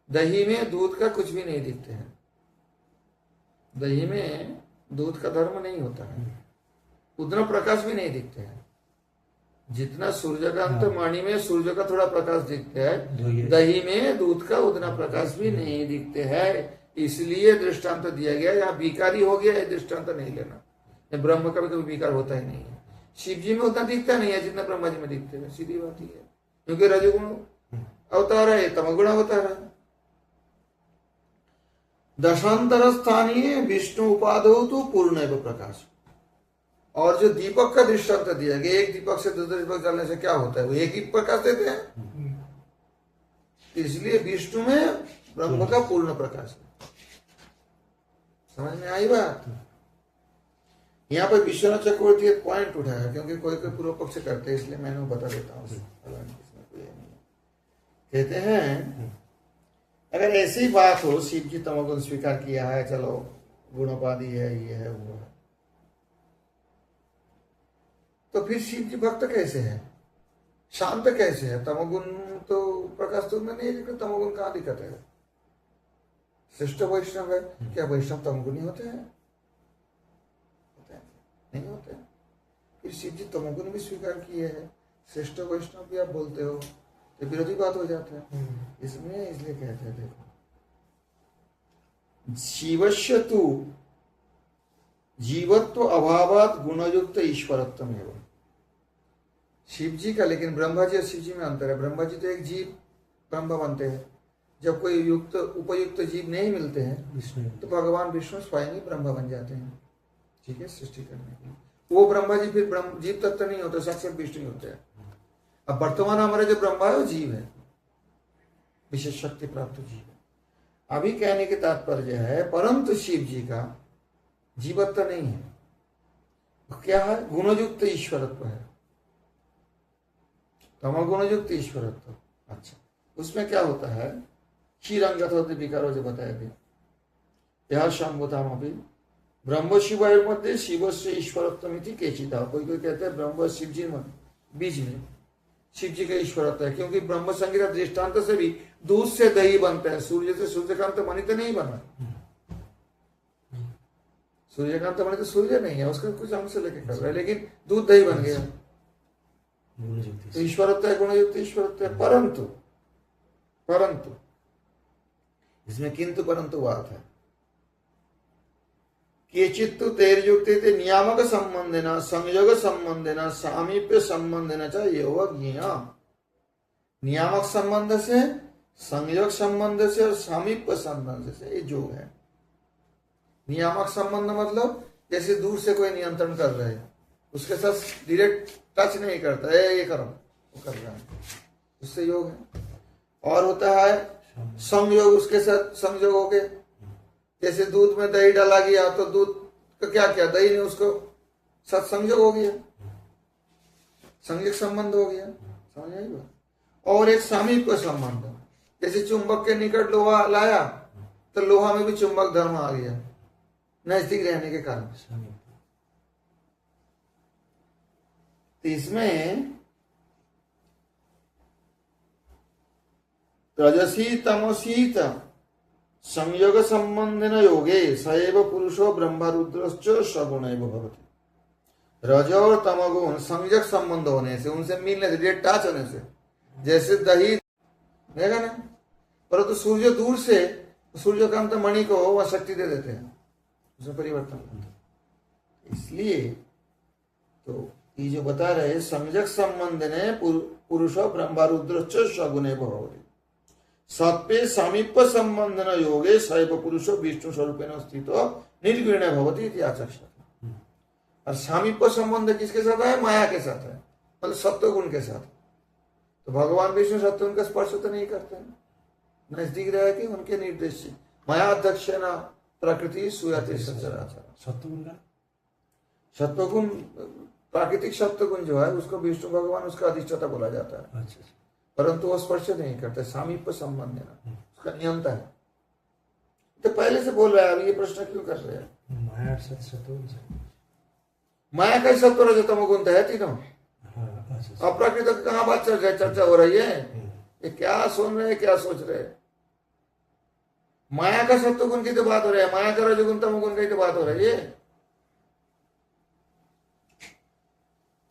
दही में दूध का कुछ भी नहीं दिखते हैं। दही में दूध का धर्म नहीं होता है, उतना प्रकाश भी नहीं दिखते हैं जितना सूर्यकांत मणि में सूर्य का थोड़ा प्रकाश दिखता है, दही में दूध का उतना प्रकाश भी नहीं दिखते हैं। इसलिए दृष्टांत दिया गया। यहाँ बीकारी हो गया, दृष्टांत नहीं लेना। ब्रह्म का भी कभी विकार होता ही नहीं है। शिव जी में उतना दिखता नहीं है जितना ब्रह्मा जी में दिखते हैं, सीधी बात ही है, क्योंकि रजोगुण अवतार है, तमोगुण अवतार है। दशांतर स्थानीय विष्णु उपाधो तो पूर्ण प्रकाश। और जो दीपक का दृष्टांत दिया गया, एक दीपक से दूसरे दीपक जलने से क्या होता है, वो एक ही प्रकाश देते हैं। इसलिए विष्णु में ब्रह्म का पूर्ण प्रकाश है। समझ में आई बात? यहाँ पर विश्वनाथ चक्रवर्ती एक पॉइंट उठाया, क्योंकि कोई कोई पूर्व पक्ष करते हैं, इसलिए मैंने वो बता देता हूँ। कहते हैं अगर ऐसी बात हो, शिव जी तमोगुण स्वीकार किया है, चलो गुणोपाधि है, ये है वो है, तो फिर शिव जी भक्त कैसे है, शांत कैसे है? तमोगुण तो प्रकाश तो में नहीं दिखता, तमोगुण कहाँ दिखता है? श्रेष्ठ वैष्णव है, क्या वैष्णव तमोगुणी होते हैं? नहीं होते। फिर शिव जी तमोगुण भी स्वीकार किए हैं, श्रेष्ठ वैष्णव भी आप बोलते हो, तो विरोधी बात हो जाता है। इसमें इसलिए कहते हैं, देखो, शिवस्य तु जीवत्व अभावात गुणयुक्त ईश्वरत्व एवं। शिव जी का, लेकिन ब्रह्मा जी और शिव जी में अंतर है। ब्रह्मा जी तो एक जीव ब्रह्म बनते हैं, जब कोई युक्त उपयुक्त जीव नहीं मिलते हैं तो भगवान विष्णु स्वयं ही ब्रह्म बन जाते हैं। ठीक है, सृष्टि करने के लिए वो ब्रह्मा जी फिर ब्रह्म जीव तत्व नहीं होते, साक्षात विष्णु होते हैं। अब वर्तमान हमारे जो ब्रह्मा है वो जीव है, विशेष शक्ति प्राप्त जीव है। अभी कहने के तात्पर्य है, परंतु शिव जी का जीवत्व नहीं है, क्या है? गुणयुक्त ईश्वरत्व है, तमोगुणयुक्त ईश्वरत्व। अच्छा, उसमें क्या होता है? क्षीरंगत होते विकारो जो बताया गया, यह शंभुताम अभी ब्रह्म शिव मध्य शिव से ईश्वरत्व केचिता। कोई कोई कहते हैं ब्रह्म शिव जी में बीच में शिव जी का ईश्वरत्व है, क्योंकि ब्रह्म संगीता दृष्टांत से भी दूध से दही बनता है, सूर्य से सूर्यकांत मणि तो नहीं बना। सूर्यकांत मणि तो सूर्य नहीं है, उसका कुछ अंश लेके कर रहा है, लेकिन दूध दही बन गया। तो ईश्वरत्व है, गुणयुक्त ईश्वरत्व है। परंतु इसमें किंतु परंतु बात है, केचित्तु तैर्युक्ते नियामक संबंधेन संयोग संबंधेन सामीप्य संबंधेन च योगज्ञेय। नियामक संबंध से, संयोग संबंध से और सामीप्य संबंध से ये योग है। नियामक संबंध मतलब जैसे दूर से कोई नियंत्रण कर रहे है, उसके साथ डायरेक्ट टच नहीं करता है, ये करो वो कर रहा है, उससे योग है। और होता है संयोग, उसके साथ संयोग हो गए, जैसे दूध में दही डाला गया तो दूध का क्या क्या, दही ने उसको साथ संयोग हो गया, संयोग संबंध हो गया। समझ आई बात? और एक सामीप्य संबंध, जैसे चुंबक के निकट लोहा लाया तो लोहा में भी चुंबक धर्म आ गया, नजदीक रहने के कारण। तो इसमें रजसी तमसी संयोग संबंधेन योगे सएव पुरुषो ब्रह्म रुद्रश्च सगुणैव भवति। रज और तमगुण संयोग संबंध होने से, उनसे मिलने से, डायरेक्ट टच होने से, जैसे दही देगा ना, परंतु सूर्य दूर से सूर्यकांत मणि को वह शक्ति दे देते हैं, उसमें परिवर्तन होता है। इसलिए तो ये जो बता रहे संयोग संबंध ने पुरुषो ब्रह्म रुद्रश्च सगुणैव भवति। सत्य सामीप्य संबंधन योगे सैव पुरुषो विष्णु स्वरूपेण स्थितो निर्गुण भवति इति आचक्षते। और सामीप्य संबंध किसके साथ है? माया के साथ है, मतलब सत्व गुण के साथ। तो भगवान विष्णु सत्य उनका स्पर्श तो नहीं करते हैं, नजदीक रह के उनके निर्देश से माया अध्यक्ष न प्रकृति सुयते सचराचर। सत्वगुण का सत्वगुण प्राकृतिक सत्वगुण जो है उसको विष्णु भगवान उसका अधिष्ठाता बोला जाता है। अच्छा अच्छा। परंतु वो स्पर्श नहीं करते, सामीप्य संबंध है, उसका नियंता है। तो पहले से बोल रहा है, अब ये प्रश्न क्यों कर रहे हैं? माया सत्वगुण से माया का सत्व रजतम गुण तो है तीनों। हाँ, अच्छा अच्छा। अप्राकृत की कहाँ बात चर्चा हो रही है? ये क्या सुन रहे हैं, क्या सोच रहे हैं? माया का सत्व गुण की तो बात हो रही है, माया का रजोगुण तमोगुण की तो बात हो रही है।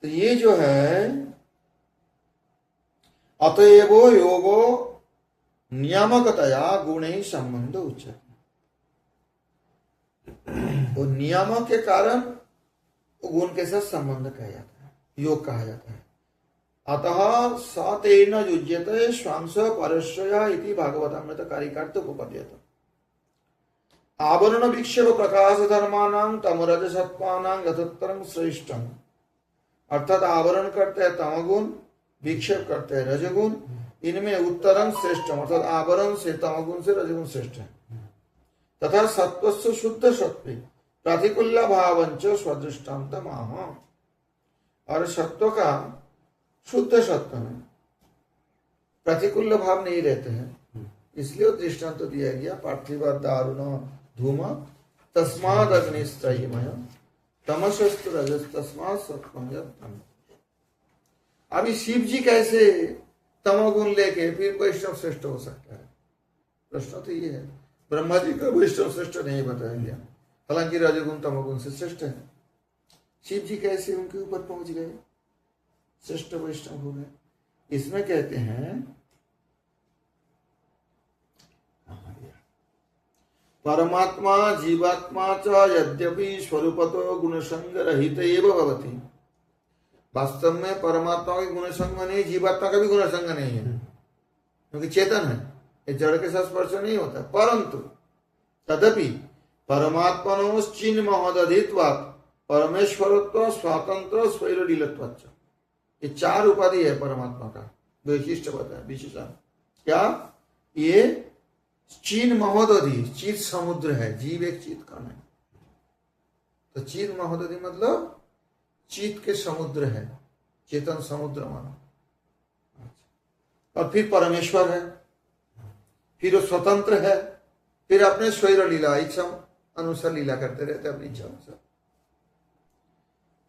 तो ये जो है अतएवो योगो नियामकतया गुण ही संबंध उच्चते। वो नियामक के कारण गुण के साथ संबंध कहा जाता है, योग कहा जाता है। अतः सातेन युज्यते स्वांश परश्रया इति भागवतामृत कारिकार्तोपपद्यते। आवरण विक्षेप प्रकाश धर्मानां तमरज सत्वानां यथोत्तरं श्रेष्ठं। अर्थात आवरण करते हैं तमगुण, विक्षेप करते हैं रजगुण, इनमें उत्तरं श्रेष्ठम अर्थात आवरण से तमगुण से रजगुण श्रेष्ठ है। तथा सत्वस्य शुद्ध सत्व प्रातिकूल्य भावंच स्वदृष्टान्त माह। और सत्व का शुद्ध सत्व में प्रतिकूल भाव नहीं रहते हैं, इसलिए दृष्टांत दिया गया। पार्थिव दारुण धूम तस्माद अग्निस्त्रयीमय तमसस्तु रजस तस्मात् सत्वं यत्तम। अभी शिव जी कैसे तमोगुण लेके फिर वैष्णव श्रेष्ठ हो सकता है? प्रश्न तो ये है। ब्रह्मा जी का वैष्णव श्रेष्ठ नहीं बताया गया, हालांकि रजोगुण तमोगुण से श्रेष्ठ है। शिव जी कैसे उनके ऊपर पहुंच गए, श्रेष्ठ वैष्णव हो गए? इसमें कहते हैं परमात्मा जीवात्मा च यद्यपि स्वरूपतो गुणसंग रहित एव भवति। वास्तव में परमात्मा का गुणसंग नहीं, जीवात्मा का भी गुणसंग नहीं है, क्योंकि चेतन है, ये जड़ के साथ स्पर्श नहीं होता। परंतु तदपि परमात्मनो चिन्ह महोदधित्वात् परमेश्वरत्व स्वातंत्र स्वैरलीलत्वाच्च। ये चार उपाधि है परमात्मा का, वैशिष्ट बताया विशेषण। क्या? ये चीन महोदधि, चित समुद्र है, जीव एक चित कण है। तो चीन महोदधि मतलब चित के समुद्र है, चेतन समुद्र मानो। और फिर परमेश्वर है, फिर वो स्वतंत्र है, फिर अपने स्वैर लीला इच्छा अनुसार लीला करते रहते अपनी इच्छा अनुसार।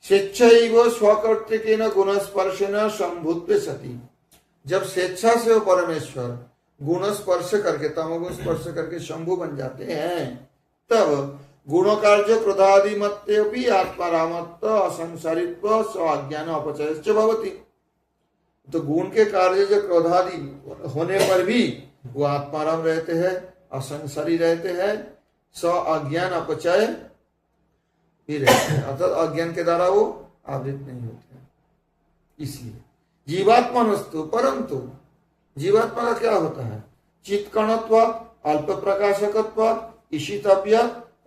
स्वेच्छैव स्वकर्तृकेन गुणस्पर्शेन संभूत्वे सति। जब स्वेच्छा से वो परमेश्वर गुण स्पर्श करके तमोगुण स्पर्श करके शंभु बन जाते हैं, तब गुण कार्य क्रोधादि मत्तेपि आत्मारामत्व असंसारित्व स्वाज्ञान अपचयश्च भवति। तो गुण के कार्य जो क्रोधादि होने पर भी वो आत्माराम रहते हैं, असंसारी रहते हैं, स्व अज्ञान अपचय भी रहते हैं, अर्थात अज्ञान के द्वारा वो आवृत नहीं होते हैं। इसलिए जीवात्मा नस्तु, परंतु जीवात्मा का क्या होता है? चित्कणत्व अल्प प्रकाशकत्व ईशितव्य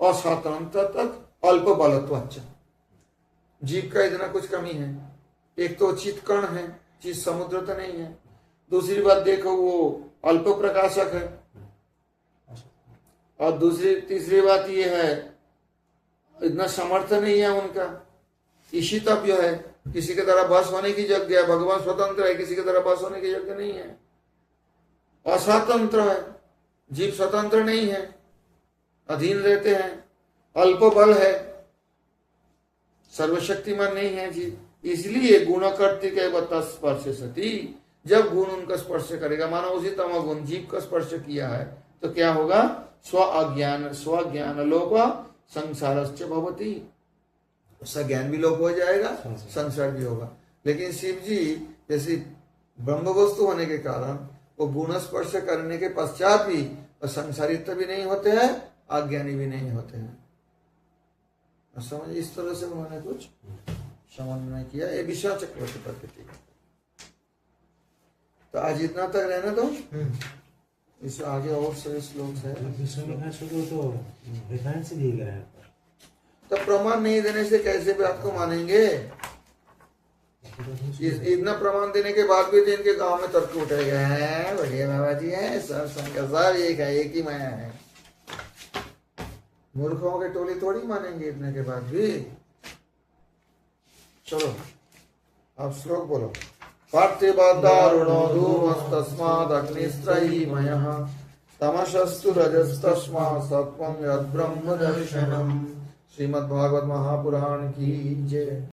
अस्वतंत्र तक अल्प बलत्वाच्च। जीव का इतना कुछ कमी है, एक तो चित्कण है, चित समुद्र तो नहीं है। दूसरी बात देखो वो अल्प प्रकाशक है, और तीसरी बात ये है इतना समर्थ नहीं है उनका। ईशितव्य है, किसी के द्वारा बस होने की योग्य है। भगवान स्वतंत्र है, किसी के द्वारा बस होने की योग्य नहीं है। अस्वतंत्र है, जीव स्वतंत्र नहीं है, अधीन रहते हैं। अल्प बल है, सर्वशक्तिमान नहीं है जीव। इसलिए गुण कर्तिक स्पर्श सती, जब गुण उनका स्पर्श करेगा, मानो उसी तमोगुण जीव का स्पर्श किया है, तो क्या होगा? स्वज्ञान लोप संसारश्च भवति। उसका ज्ञान भी लोप हो जाएगा, संसार भी होगा। लेकिन शिव जी जैसी ब्रह्म वस्तु होने के कारण वो गुण स्पर्श करने के पश्चात भी संसारित्व भी नहीं होते हैं, अज्ञानी भी नहीं होते हैं। समझ, इस तरह से उन्होंने कुछ समन्वय किया। ये विषय चक्रवर्ती प्रकृति का। तो आज इतना तक रहने दो, इससे आगे और से श्लोक है। तो प्रमाण नहीं देने से कैसे बात को मानेंगे? इतना प्रमाण देने के बाद भी तो इनके गांव में तर्क उठेगा है बढ़िया बाबा जी है सब संख्या सब एक ही माया है। मूर्खों के टोली थोड़ी मानेंगे इतने के बाद भी। चलो आप श्लोक बोलो। पार्थिवदारुणो धूमस्तस्माद् अग्निस्त्रयीमयः तमसस्तु रजस्तस्मात् सत्त्वं यद्ब्रह्म दर्शनम्। श्रीमद्भागवत महापुराण की जय।